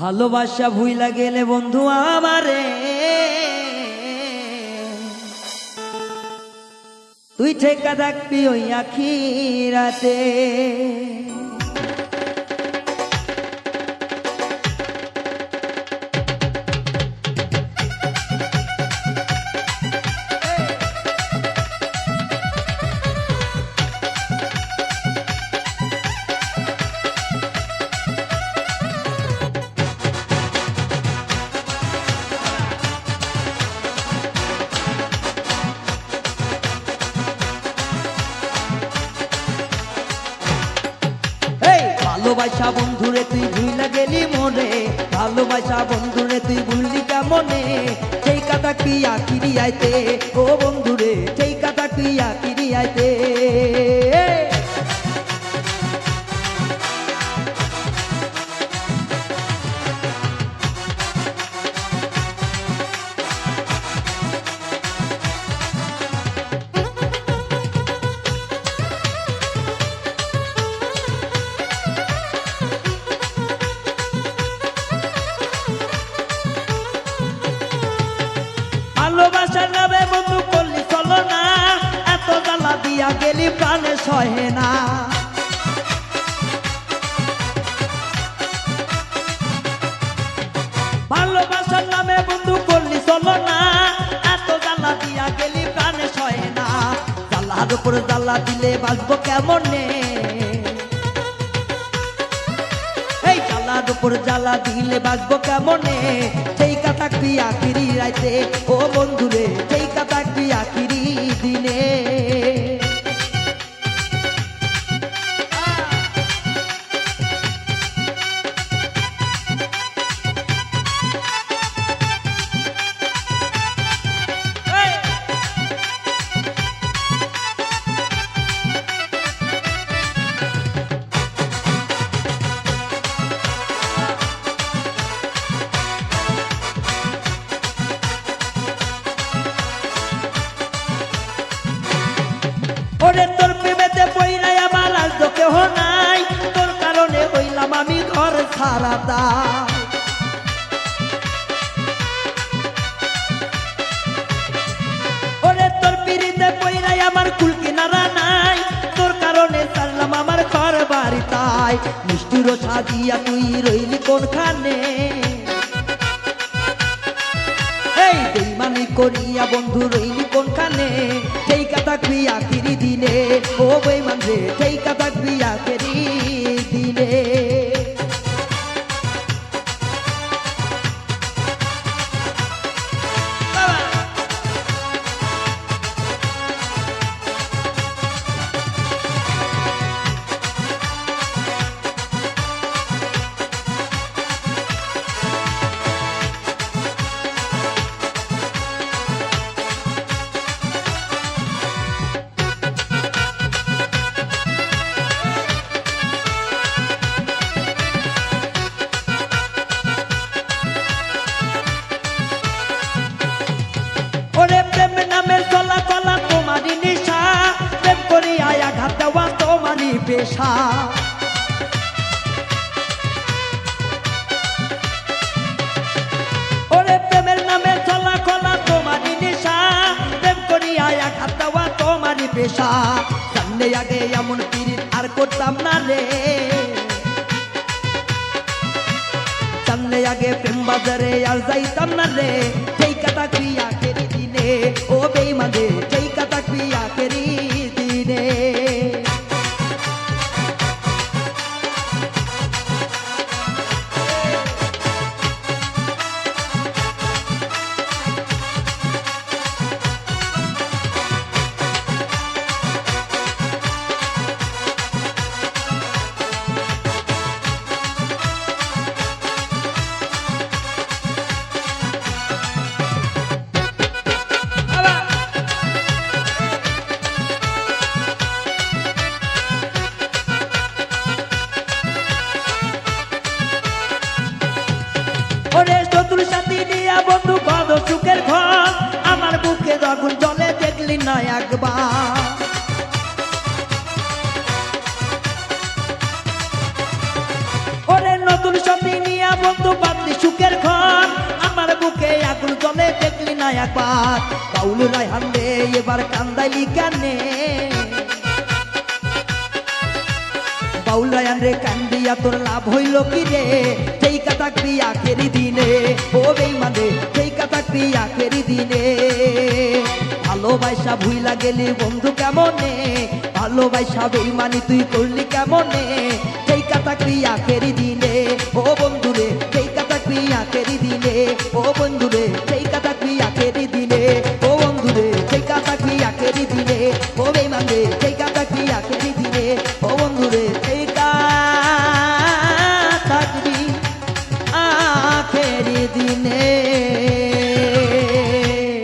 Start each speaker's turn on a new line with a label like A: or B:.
A: ভালোবাসা ভুইলা গেলে বন্ধু আমারে তুই ঠেকা থাকবি ওই আখিরাতে। ভালোবাসা বন্ধুরে তুই ভুইলা গেলি মনে, ভালোবাসা বন্ধুরে তুই ভুললি কেমনে, সেই কথা কি আখিরি আইতে ও বন্ধুরে, সেই কথা কি আখিরি আইতে। ভালোবাসার নামে বন্ধু করলি চলো না, এত জ্বালা দিয়া গেলি প্রাণে সহে না। ভালোবাসার নামে বন্ধু করলি চলো না, এত জ্বালা দিয়া গেলি প্রাণে সহে না। জ্বালার উপর জ্বালা দিলে বাঁচবো কেমনে, এই জ্বালার উপর জ্বালা দিলে বাঁচবো কেমনে, সেই কথা কি আখিরি রাইতে ও বন্ধুরে, সেই কথা কি আখিরি দিনে। ওরে তোর প্রেমেতে পইরাই আমার আজ তো কেহ নাই, তোর কারণে হইলাম আমি ঘর ছাড়া দাই। ওরে তোর পিড়িতে পইরাই আমার কুল কিনারা নাই, তোর কারণে ছাড়লাম আমার ঘর বাড়ি তাই। মিষ্টিরও সাজিয়া তুই রইলি কোনখানে, এই বেইমানি করিয়া বন্ধু রইলি কোনখানে, সেই কথা কি আখিরি দিনে ও বেইমান রে, সেই কথা কি আখিরি দিনে। ওরে প্রেম নামের চলা চলা তোমারই নেশা, প্রেম করি আয়া ঘাত দেওয়া তোমারই পেশা। ওরে প্রেমের নামে চলা চলা তোমারই নেশা, প্রেম করি আয়া ঘাত দেওয়া তোমারই পেশা। জানলে আগে এমন পীড়িত আর করতাম না রে, জানলে আগে প্রেম বাজারে আর যাইতাম না রে, সেই কথা কি আখেরি দিনে ও বেইমান রে, সেই কথা কি আখেরি দিনে। ওরে শত্রু সাথী নিয়া বন্ধু কত সুখের ঘর, আমার বুকে যখন জলে দেখলি না একবার। ওরে নতুন সাথী নিয়া বন্ধু না একবার বাউল রায়হান রে এবার কান্দাইলি কেনে বাউল রায়হান রে কান্দিয়া তোর লাভ হইল কি রে সেই থাকবি আখেরি দিনে ও বেঈমানে সেই থাকবি আখেরি দিনে ভালোবাসা ভুইলা গেলি বন্ধু কেমনে ভালোবাসা বেঈমানি তুই করলি কেমনে সেই থাকবি আখেরি দিনে ও বন্ধুরে সেই থাকবি আখেরি দিনে ও বন্ধুরে সেই থাকবি আখেরি দিনে ও বন্ধুরে সেই থাকবি আখেরি দিনে ও বেঈমানে সেই থাকবি আখেরি দিনে